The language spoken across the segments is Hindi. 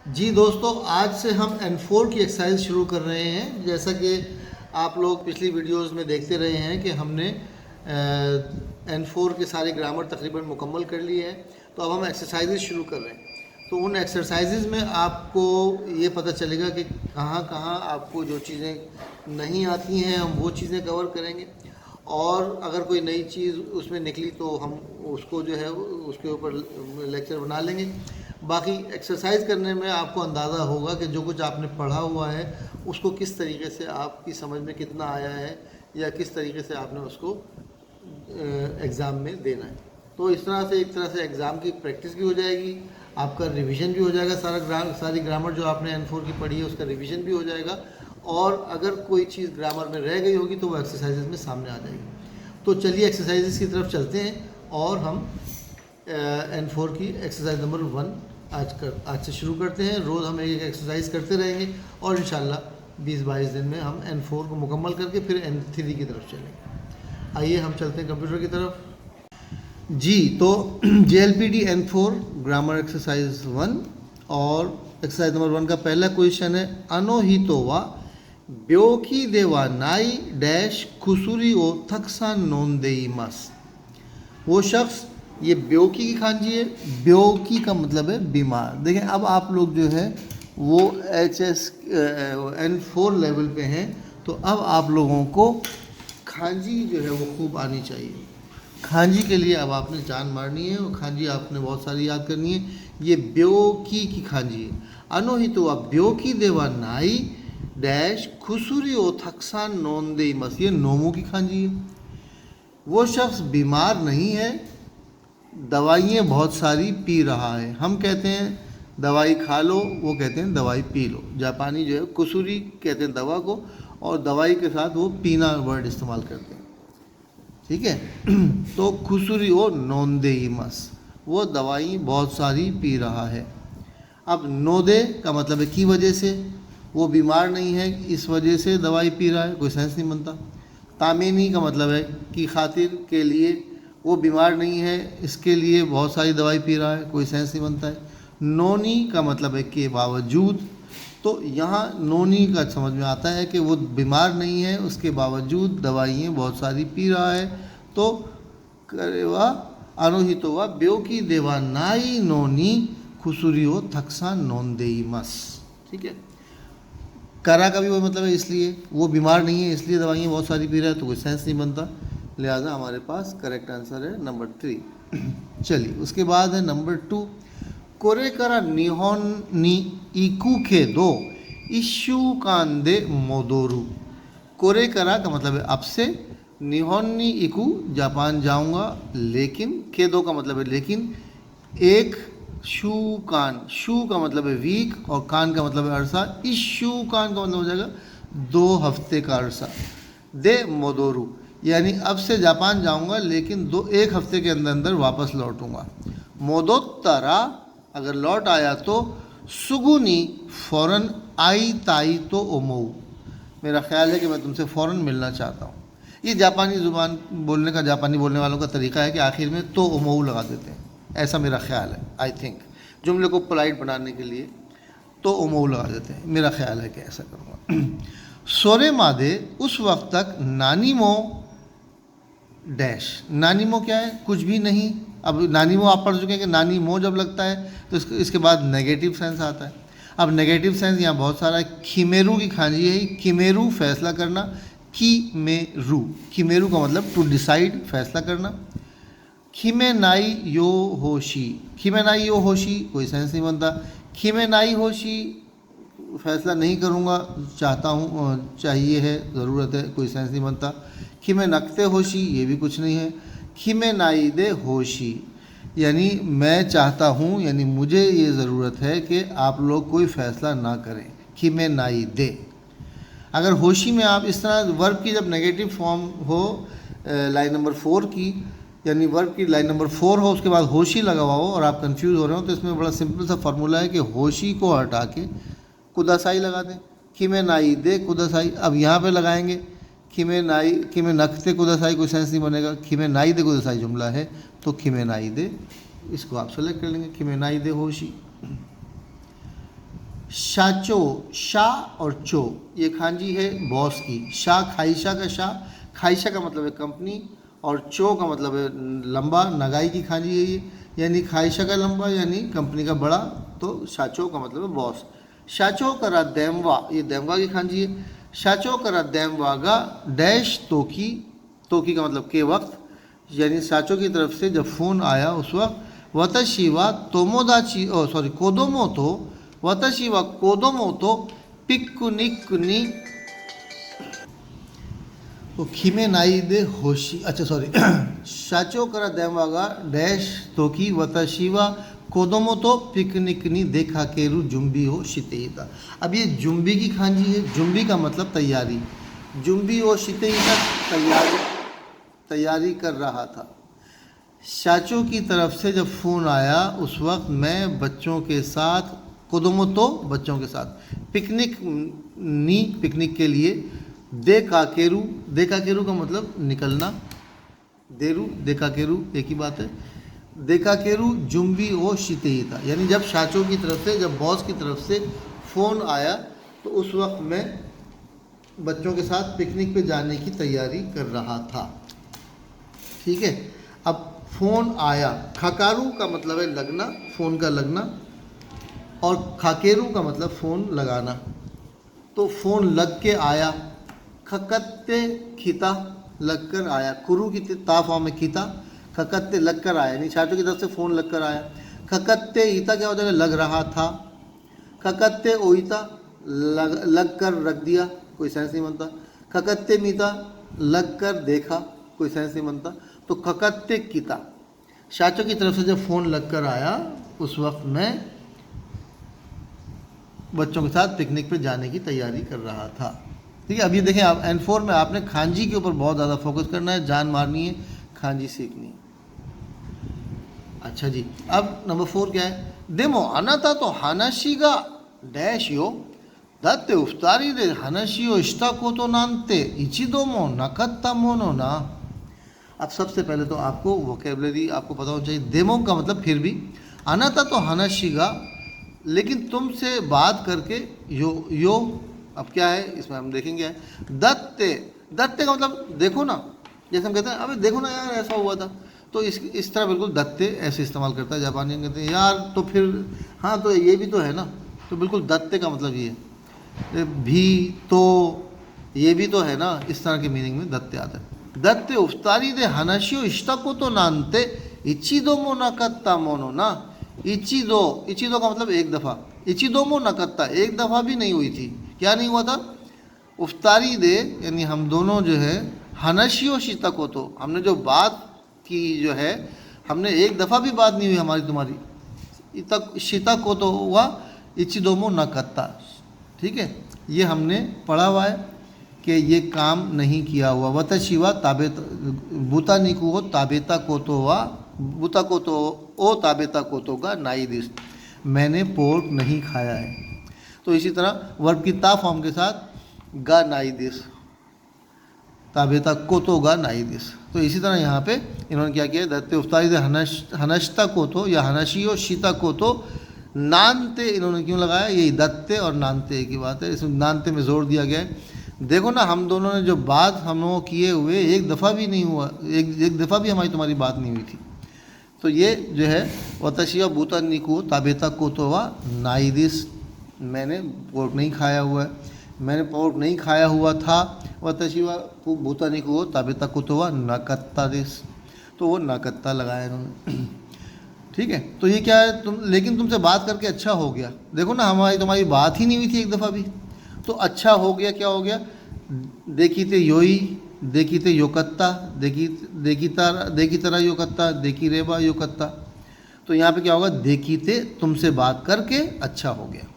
जी दोस्तों, आज से हम N4 की एक्सरसाइज शुरू कर रहे हैं। जैसा कि आप लोग पिछली वीडियोस में देखते रहे हैं कि हमने N4 के सारे ग्रामर तकरीबन मुकम्मल कर लिए हैं। तो अब हम एक्सरसाइजेज शुरू कर रहे हैं। तो उन एक्सरसाइजेज में आपको ये पता चलेगा कि कहाँ कहाँ आपको जो चीज़ें नहीं आती हैं हम वो चीज़ें कवर करेंगे, और अगर कोई नई चीज़ उसमें निकली तो हम उसको जो है उसके ऊपर लेक्चर बना लेंगे। बाकी एक्सरसाइज करने में आपको अंदाज़ा होगा कि जो कुछ आपने पढ़ा हुआ है उसको किस तरीके से आपकी समझ में कितना आया है या किस तरीके से आपने उसको एग्ज़ाम में देना है। तो इस तरह से एक तरह से एग्ज़ाम की प्रैक्टिस भी हो जाएगी, आपका रिवीजन भी हो जाएगा। सारी ग्रामर जो आपने N4 की पढ़ी है उसका रिवीजन भी हो जाएगा, और अगर कोई चीज़ ग्रामर में रह गई होगी तो वो एक्सरसाइजेज में सामने आ जाएगी। तो चलिए एक्सरसाइजेज की तरफ चलते हैं और हम N4 की एक्सरसाइज नंबर 1 आज से शुरू करते हैं। रोज़ हम एक एक एक्सरसाइज करते रहेंगे और इंशाल्लाह 20-22 दिन में हम N4 को मुकम्मल करके फिर N3 की तरफ चलेंगे। आइए हम चलते हैं कंप्यूटर की तरफ। जी, तो JLPT N4 ग्रामर एक्सरसाइज 1 और एक्सरसाइज नंबर 1 का पहला क्वेश्चन है, अनोहितो वा ब्योकी देवा नाई डैश खुसुरी ओ थक्सान नोंदेइमास। वो शख्स, ये ब्योकी की खांजी है। ब्योकी का मतलब है बीमार। देखें, अब आप लोग जो है वो N4 लेवल पे हैं, तो अब आप लोगों को खांजी जो है वो खूब आनी चाहिए। खांजी के लिए अब आपने जान मारनी है और खांजी आपने बहुत सारी याद करनी है। ये ब्योकी की खांजी है। अनोहितो वा ब्योकी देवा नाई डैश खुसुरी ओ थक्सान नोंदे मस, ये नोमो की खांजी है। वो शख्स बीमार नहीं है, दवाइयाँ बहुत सारी पी रहा है। हम कहते हैं दवाई खा लो, वो कहते हैं दवाई पी लो। जापानी जो है कुसुरी कहते हैं दवा को, और दवाई के साथ वो पीना वर्ड इस्तेमाल करते हैं। ठीक है। तो खुसुरी ओ नोंदेइमस, वो दवाई बहुत सारी पी रहा है। अब नोदे का मतलब है की वजह से, वो बीमार नहीं है इस वजह से दवाई पी रहा है, कोई सेंस नहीं बनता। तामीनी का मतलब है की खातिर के लिए, वो बीमार नहीं है इसके लिए बहुत सारी दवाई पी रहा है, कोई सेंस नहीं बनता है। नोनी का मतलब है के बावजूद, तो यहाँ नोनी का समझ में आता है कि वो बीमार नहीं है उसके बावजूद दवाइयाँ बहुत सारी पी रहा है। तो करेवा अनोहितो वा ब्योकी देवा नाई नोनी खुसुरियो थक्सा नोंदेइमस। ठीक है। करा का भी वही मतलब है, इसलिए वो बीमार नहीं है इसलिए दवाइयाँ बहुत सारी पी रहा है, तो कोई सेंस नहीं बनता। लिहाजा हमारे पास करेक्ट आंसर है नंबर 3। चलिए, उसके बाद है नंबर 2, कोरे करा निहोन नी इकू के दो इशू कांदे मोदोरू। कोरे करा का मतलब है अब से, निहोन नी इकू जापान जाऊंगा, लेकिन के दो का मतलब है लेकिन, एक शू कान, शू का मतलब है वीक और कान का मतलब है अरसा। इस शू कान का मतलब हो जाएगा 2 हफ्ते का अरसा। दे मोदोरू यानी अब से जापान जाऊंगा लेकिन 1 हफ्ते के अंदर अंदर वापस लौटूंगा। मोदोत्तरा अगर लौट आया तो, सुगुनी फ़ौरन, आई ताई तो ओमोऊ, मेरा ख्याल है कि मैं तुमसे फ़ौरन मिलना चाहता हूँ। ये जापानी ज़ुबान बोलने का, जापानी बोलने वालों का तरीका है कि आखिर में तो ओमोऊ लगा देते हैं, ऐसा मेरा ख्याल है। आई थिंक जुमले को पोलाइट बनाने के लिए तो ओमोऊ लगा देते हैं, मेरा ख्याल है कि ऐसा करूँगा। सोरे मादे उस वक्त तक नानीमो डैश, नानीमो क्या है, कुछ भी नहीं। अब नानीमो आप पढ़ चुके हैं कि नानी मो जब लगता है तो इसके बाद नेगेटिव सेंस आता है। अब नेगेटिव सेंस यहाँ बहुत सारा है। खिमेरू की खांजी है, खिमेरू फैसला करना, खिमेरू, खिमेरू का मतलब टू डिसाइड, फैसला करना। खिमेनाई यो होशी, खिमेनाई यो होशी कोई सेंस नहीं बनता। खिमेनाई होशी फैसला नहीं करूँगा, चाहता हूँ, चाहिए है, ज़रूरत है, कोई सेंस नहीं बनता। खिमे नकते होशी ये भी कुछ नहीं है। खिमे नाई दे होशी यानी मैं चाहता हूँ, यानी मुझे ये ज़रूरत है कि आप लोग कोई फ़ैसला ना करें। खिमे नाई दे। अगर होशी में आप इस तरह वर्ब की जब नेगेटिव फॉर्म हो, लाइन नंबर 4 की, यानी वर्ब की लाइन नंबर 4 हो, उसके बाद होशी लगा हुआ हो और आप कंफ्यूज हो रहे हो, तो इसमें बड़ा सिंपल सा फार्मूला है कि होशी को हटा के कुदासाई लगा दें। खिमे नाई दे कुदासाई, अब यहाँ पे लगाएंगे खिमे नाई, खिमे नखते कुदासाई कोई सेंस नहीं बनेगा। खिमे नाई दे कुदासाई जुमला है, तो खिमे नाई दे इसको आप सेलेक्ट कर लेंगे, खिमे नाई दे होशी। शाचो, शा और चो, ये खांजी है बॉस की। शा खाइशा का शा, खाइशा का मतलब है कंपनी, और चो का मतलब है लंबा, नगाई की खांजी है ये, यानी खाइशा का लंबा यानी कंपनी का बड़ा, तो शाचो का मतलब है बॉस। शाचो करा दैमवा, ये दैमवा की खांजी है। शाचो करा दैमवा गा डैश तोकी, तोकी का मतलब के वक्त, यानी शाचो की तरफ से जब फ़ोन आया उस वक्त, वतशिवा तोमोदाची ओ सॉरी कोदोमो तो, वतशिवा कोदोमो तो पिक्कुनिक्कुनी तो खीमे नाई दे होशी, अच्छा सॉरी शाचो करा देवागा डैश तोकी वतशिवा कोदोमो तो पिकनिकनी देखा केरु जुम्बी हो शितेईता। अब ये जुम्बी की खांजी है, जुम्बी का मतलब तैयारी, जुम्बी हो शितेईता तैयारी कर रहा था। शाचो की तरफ से जब फ़ोन आया उस वक्त मैं बच्चों के साथ, कोदोमो तो बच्चों के साथ, पिकनिक नी पिकनिक के लिए, दे काकेरू का मतलब निकलना, देरू देकाकेरू एक ही बात है। देकाकेरू जुम्बी ओ शितेईता, यानी जब शाचो की तरफ से, जब बॉस की तरफ से फ़ोन आया तो उस वक्त मैं बच्चों के साथ पिकनिक पे जाने की तैयारी कर रहा था। ठीक है, अब फ़ोन आया, खकारू का मतलब है लगना, फ़ोन का लगना, और खाकेरू का मतलब फ़ोन लगाना। तो फ़ोन लग के आया, खकत्ते खिता, लग कर आया, कुरु की ता फॉर्म में खिता, खकत्ते लग कर आया, यानी शाचो की तरफ से फ़ोन लग कर आया। खकत्ते ईता क्या हो जाएगा, लग रहा था। खकत्ते ओईता लग कर रख दिया, कोई सेंस नहीं बनता। खकत्ते मीता लग कर देखा, कोई सेंस नहीं बनता। तो खकत्ते किता, शाचो की तरफ से जब फ़ोन लग कर आया उस वक्त मैं बच्चों के साथ पिकनिक पे जाने की तैयारी कर रहा था। ठीक है, अब ये देखें आप N4 में आपने खांजी के ऊपर बहुत ज़्यादा फोकस करना है, जान मारनी है, खांजी सीखनी है। अच्छा जी, अब नंबर 4 क्या है, देमो अनाता तो हानाशी गा डैश यो दत्ते उफ्तारी दे हानाशी यो इश्ता को तो नानते इचिदोमो नकत्ता मोनो ना। अब सबसे पहले तो आपको वोकेबलरी आपको पता होना चाहिए। देमो का मतलब फिर भी, अनाता तो हानाशी गा, लेकिन तुमसे बात करके, यो अब क्या है इसमें हम देखेंगे है, दत्ते, दत्ते का मतलब देखो ना, जैसे हम कहते हैं अबे देखो ना यार ऐसा हुआ था, तो इस तरह बिल्कुल दत्ते ऐसे इस्तेमाल करता है जापानी, कहते हैं यार तो फिर हाँ तो ये भी तो है ना, तो बिल्कुल दत्ते का मतलब ये है, भी तो ये भी तो है ना, इस तरह के मीनिंग में दत्ते आता है। दत्ते उफ्तारी दे हनाशियो इश्ता को तो नानते इचिदोमो नकत्ता मोनो ना। इचिदो का मतलब एक दफ़ा, इचिदोमो नकत्ता एक दफ़ा भी नहीं हुई थी। क्या नहीं हुआ था, उफ्तारी दे यानी हम दोनों जो है, हनशियो शीता को तो हमने जो बात की जो है, हमने एक दफ़ा भी बात नहीं हुई हमारी तुम्हारी, शीता को तो हुआ इचिदोमो न कत्ता। ठीक है, ये हमने पढ़ा हुआ है कि ये काम नहीं किया हुआ। वतशिवा ताबे बूता निकू हो ताबेता को तो हुआ, बूता को तो ओ ताबेता को तो का नाई दिस, मैंने पोर्क नहीं खाया है। तो इसी तरह वर्ब की ता फॉर्म के साथ गा नाई दिस, ताबेता को तो गा नाई दिस। तो इसी तरह यहाँ पे इन्होंने क्या किया, दत्ते उफ्तारी दे हनश्ता को तो या हनशियो शीता को तो नानते, इन्होंने क्यों लगाया, यही दत्ते और नानते की बात है, इसमें नानते में जोर दिया गया है। देखो ना हम दोनों ने जो बात हम लोगों किए हुए एक दफ़ा भी नहीं हुआ, एक दफ़ा भी हमारी तुम्हारी बात नहीं हुई थी। तो ये जो है वतशिया बूता निको ताबेता को तो वा नाइदिस, मैंने पोर्क नहीं खाया हुआ है, मैंने पोर्क नहीं खाया हुआ था। वतशिवा बूता निको ताबेता को तो वा नाकत्ता दिस, तो वो नाकत्ता लगाया इन्होंने। ठीक है, तो ये क्या है, लेकिन तुमसे बात करके अच्छा हो गया। देखो ना हमारी तुम्हारी बात ही नहीं हुई थी एक दफ़ा भी, तो अच्छा हो गया, क्या हो गया, देखी ते योई, देखी ते योकत्ता, देखी तरह योकत्ता, देखी रेबा योकत्ता। तो यहाँ पे क्या होगा, देखी ते तुमसे बात करके अच्छा हो गया,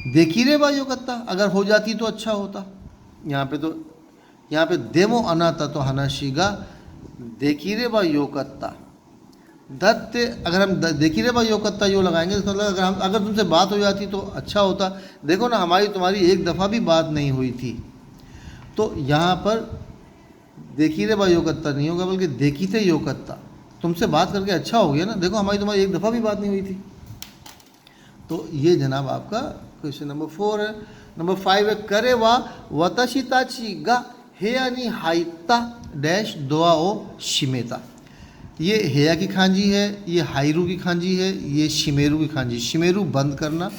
देखी रेबा योकत्ता अगर हो जाती तो अच्छा होता। यहाँ पे देमो अनाता तो हनाशिगा देखी रेबा योकत्ता, दत्ते अगर हम देखी रेबा योकत्ता यो लगाएंगे तो मतलब अगर तुमसे बात हो जाती तो अच्छा होता। देखो ना हमारी तुम्हारी एक दफ़ा भी बात नहीं हुई थी, तो यहाँ पर देखी रे बा योकत्ता नहीं होगा, बल्कि देखी थे योकत्ता, तुमसे बात करके अच्छा हो गया ना, देखो हमारी तुम्हारी एक दफ़ा भी बात नहीं हुई थी। तो ये जनाब आपका क्वेश्चन नंबर 4 है। नंबर 5 है करे वा वतशिताची गा हेयानी हाइता डैश दोआ ओ शिमेता। ये हेया की खांजी है, ये हाइरू की खांजी है, ये शिमेरू की खांजी। शिमेरू बंद करना,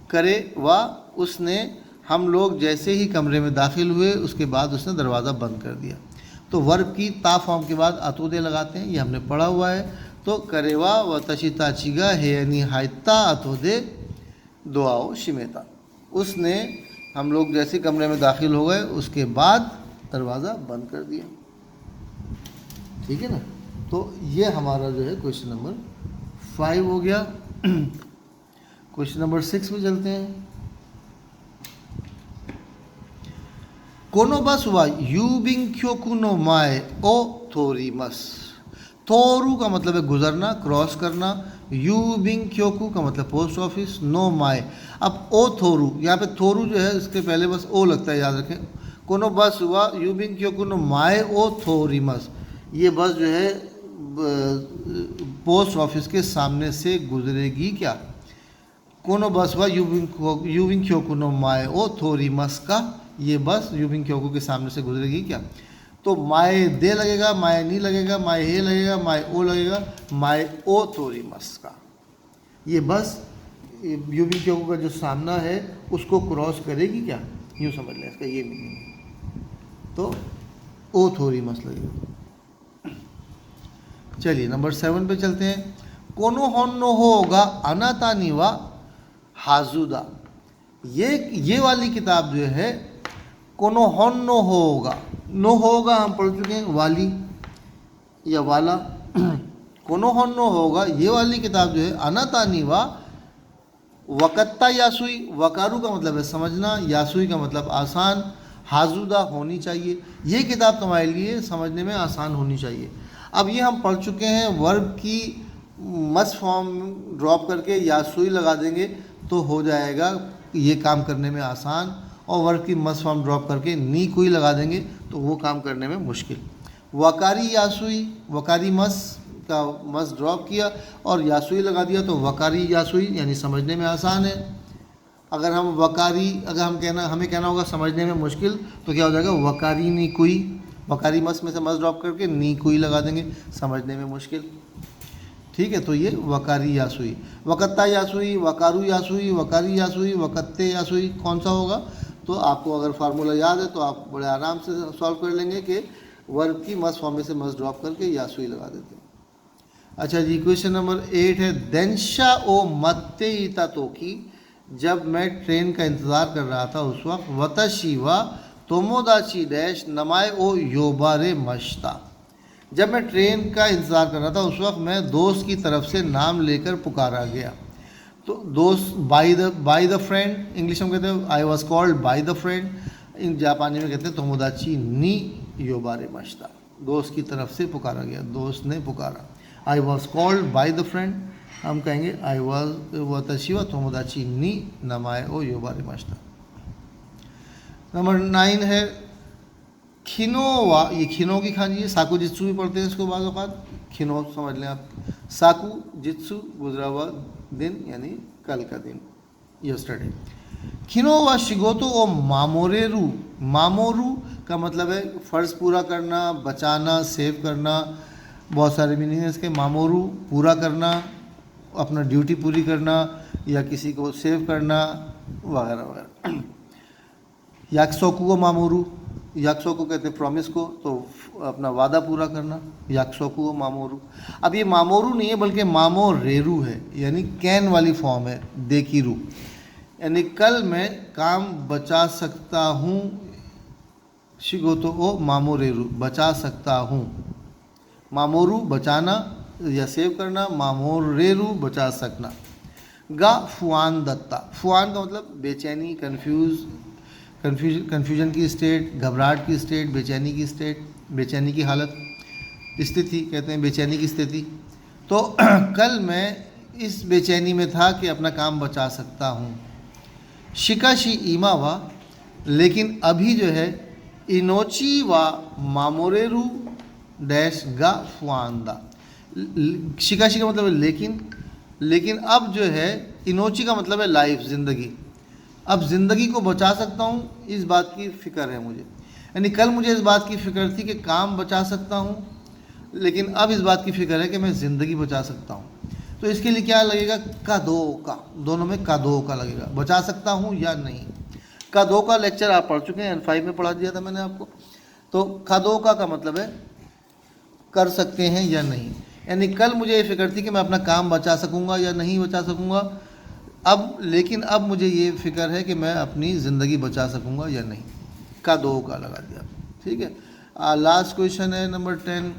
करे वा उसने, हम लोग जैसे ही कमरे में दाखिल हुए उसके बाद उसने दरवाज़ा बंद कर दिया। तो वर्ब की ता फॉर्म के बाद अतोदे लगाते हैं, ये हमने पढ़ा हुआ है। तो करेवा व तशिता चिगा हेयनी हाइता अतोदे दुआओ शिमेता। उसने, हम लोग जैसे कमरे में दाखिल हो गए उसके बाद दरवाज़ा बंद कर दिया। ठीक है ना। तो ये हमारा जो है क्वेश्चन नंबर 5 हो गया। क्वेश्चन नंबर 6 पे चलते हैं। कोनो बस हुआ यूबिंग क्योकुनो माए ओ थोरीमस। थोरू का मतलब है गुजरना, क्रॉस करना। यूबिंग क्योकू का मतलब पोस्ट ऑफिस। नो माए, अब ओ थोरू, यहाँ पे थोरू जो है इसके पहले बस ओ लगता है, याद रखें। कोनो बस हुआ यूबिंग क्योकुनो माए ओ थोरीमस। ये बस जो है पोस्ट ऑफिस के सामने से गुजरेगी क्या। कोनो बस हुआ यूबिंग क्योकुनो माए ओ थोरीमस का, ये बस यूबिंग क्योकू के सामने से गुजरेगी क्या। तो माए दे लगेगा, माए नी लगेगा, माए हे लगेगा, माए ओ लगेगा, माए ओ थोरीमस का। ये बस यूबिंग क्योकू का जो सामना है उसको क्रॉस करेगी क्या, यूँ समझ लें इसका ये मीनिंग। तो ओ थोरीमस लगेगा। चलिए नंबर 7 पे चलते हैं। कोनो होन्नो होगा अनातानी वा हाजुदा। ये वाली किताब जो है कोनो होन्नो होगा, नो होगा हम पढ़ चुके हैं, वाली या वाला। कोनो होन्नो होगा, ये वाली किताब जो है अनातानी वा वकत्ता यासुई। वकारू का मतलब है समझना, यासुई का मतलब आसान, हाजुदा होनी चाहिए। ये किताब तुम्हारे लिए समझने में आसान होनी चाहिए। अब ये हम पढ़ चुके हैं, वर्ब की मस्ट फॉर्म ड्रॉप करके यासुई लगा देंगे तो हो जाएगा ये काम करने में आसान, और वर्ब की मस्ट फॉर्म ड्रॉप करके नी कोई लगा देंगे तो वो काम करने में मुश्किल। वकारी यासुई, वकारी मस का मस ड्रॉप किया और यासुई लगा दिया तो वकारी यासुई यानी समझने में आसान है। अगर हम वकारी, अगर हमें कहना होगा समझने में मुश्किल तो क्या हो जाएगा, वकारी नी कोई। वकारी मस में से मस ड्रॉप करके नी कोई लगा देंगे, समझने में मुश्किल। ठीक है, तो ये वकारी यासुई। वकत्ता यासुई, वकारू यासुई, वकारी यासुई, वकत्ते यासुई, कौन सा होगा। तो आपको अगर फार्मूला याद है तो आप बड़े आराम से सॉल्व कर लेंगे कि वर्ब की मस फॉर्म में से मस ड्रॉप करके यासुई लगा देते हैं। अच्छा जी, क्वेश्चन नंबर 8 है देंशा ओ मत्ते इता तोकी। जब मैं ट्रेन का इंतज़ार कर रहा था उस वक्त वतशी व तोमोदाची डैश नमाए ओ योबारे मश्ता। जब मैं ट्रेन का इंतज़ार कर रहा था उस वक्त मैं दोस्त की तरफ से नाम लेकर पुकारा गया। तो दोस्त बाय द फ्रेंड, इंग्लिश में कहते हैं I was called by the friend, इन जापानी में कहते हैं तोमोदाची नी योबारे मश्ता। दोस्त की तरफ से पुकारा गया, दोस्त ने पुकारा। आई was called by the friend, हम कहेंगे आई वॉज वतशी व तोमोदाची नी नमाए ओ योबारे मश्ता। नंबर 9 है खिनोवा। ये खिनो की खांजी है, साकू जित्सु भी पढ़ते हैं इसको बाज़ औक़ात, खिनो समझ लें आप। साकू जित्सु गुजरा हुआ दिन यानी कल का दिन, यस्टरडे। खिनोवा शिगोतो ओ मामोरेरू। मामोरू का मतलब है फ़र्ज़ पूरा करना, बचाना, सेव करना, बहुत सारे मीनिंग है इसके। मामोरू पूरा करना, अपना ड्यूटी पूरी करना या किसी को सेव करना वगैरह वगैरह। याक्सोकू को मामोरू, याक्सोकू कहते हैं प्रॉमिस को, तो अपना वादा पूरा करना, याक्सोकू को मामोरू। अब ये मामोरू नहीं है बल्कि मामोरेरू है, यानी कैन वाली फॉर्म है, देखीरू, यानी कल मैं काम बचा सकता हूँ। शिगोतो ओ मामोरेरू, बचा सकता हूँ। मामोरू बचाना या सेव करना, मामोरेरू बचा सकना। गा फुआन दत्ता। फुआन का मतलब बेचैनी, कन्फ्यूजन की स्टेट, घबराहट की स्टेट, बेचैनी की स्टेट, बेचैनी की हालत, स्थिति कहते हैं बेचैनी की स्थिति। तो कल मैं इस बेचैनी में था कि अपना काम बचा सकता हूँ। शिकाशी ईमा वा, लेकिन अभी जो है इनोची वा मामोरेरू डैश गा फुआंदा। शिकाशी का मतलब है लेकिन अब जो है इनोची का मतलब है लाइफ, ज़िंदगी। अब ज़िंदगी को बचा सकता हूँ, इस बात की फ़िक्र है मुझे। यानी कल मुझे इस बात की फ़िक्र थी कि काम बचा सकता हूँ, लेकिन अब इस बात की फ़िक्र है कि मैं ज़िंदगी बचा सकता हूँ। तो इसके लिए क्या लगेगा, का दो का, दोनों में का दो का लगेगा, बचा सकता हूँ या नहीं। का दो का लेक्चर आप पढ़ चुके हैं, N5 में पढ़ा दिया था मैंने आपको। तो का दो का मतलब है कर सकते हैं या नहीं। यानी कल मुझे ये फिक्र थी कि मैं अपना काम बचा सकूंगा या नहीं बचा सकूंगा, लेकिन अब मुझे ये फिक्र है कि मैं अपनी ज़िंदगी बचा सकूंगा या नहीं। का दो का लगा दिया, ठीक है। लास्ट क्वेश्चन है नंबर 10।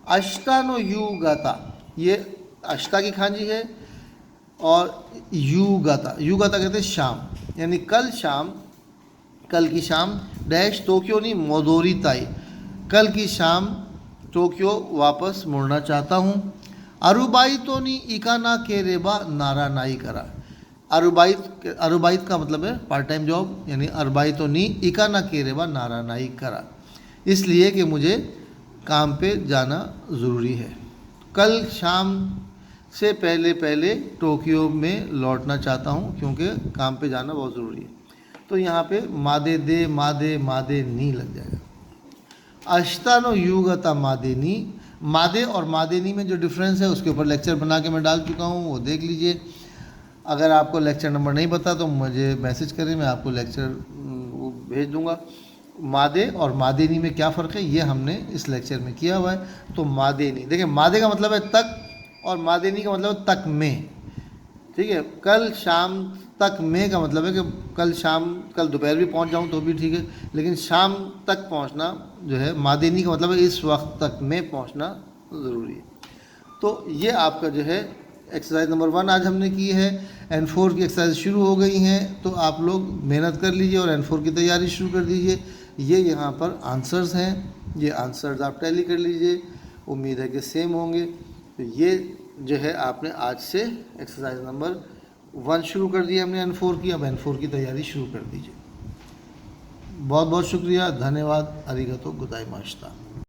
अष्टा नो यू गाता, ये अष्टा की खांजी है और यू गाता कहते हैं शाम। यानी कल शाम, कल की शाम डैश टोक्यो नी मोदोरी ताई, कल की शाम टोक्यो वापस मुड़ना चाहता हूँ। अरुबाइतो नी इकाना के रेबा नारा नाई करा। अरुबाइत का मतलब है पार्ट टाइम जॉब, यानी अरुबाइतो नी इकाना के रेबा नारा नाई करा, इसलिए कि मुझे काम पे जाना ज़रूरी है। कल शाम से पहले पहले टोक्यो में लौटना चाहता हूँ क्योंकि काम पे जाना बहुत ज़रूरी है। तो यहाँ पे मादे दे मादे नी लग जाएगा। अष्टानो युगता मादेनी, मादे और मादेनी में जो डिफरेंस है उसके ऊपर लेक्चर बना के मैं डाल चुका हूँ, वो देख लीजिए। अगर आपको लेक्चर नंबर नहीं पता तो मुझे मैसेज करें, मैं आपको लेक्चर वो भेज दूँगा। मादे और मादेनी में क्या फ़र्क है ये हमने इस लेक्चर में किया हुआ है। तो मादेनी, देखिए मादे का मतलब है तक और मादेनी का मतलब है तक में, ठीक है। कल शाम तक में का मतलब है कि कल दोपहर भी पहुंच जाऊं तो भी ठीक है, लेकिन शाम तक पहुंचना जो है, मादेनी का मतलब है इस वक्त तक में पहुंचना ज़रूरी है। तो ये आपका जो है एक्सरसाइज नंबर 1 आज हमने की है। N4 की एक्सरसाइज शुरू हो गई हैं, तो आप लोग मेहनत कर लीजिए और N4 की तैयारी शुरू कर दीजिए। ये यहाँ पर आंसर्स हैं, ये आंसर्स आप टैली कर लीजिए, उम्मीद है कि सेम होंगे। तो ये जो है आपने आज से एक्सरसाइज नंबर 1 शुरू कर दिया हमने N4 की, अब N4 की तैयारी शुरू कर दीजिए। बहुत बहुत शुक्रिया, धन्यवाद, अरिगतो गोजाइमाशिता।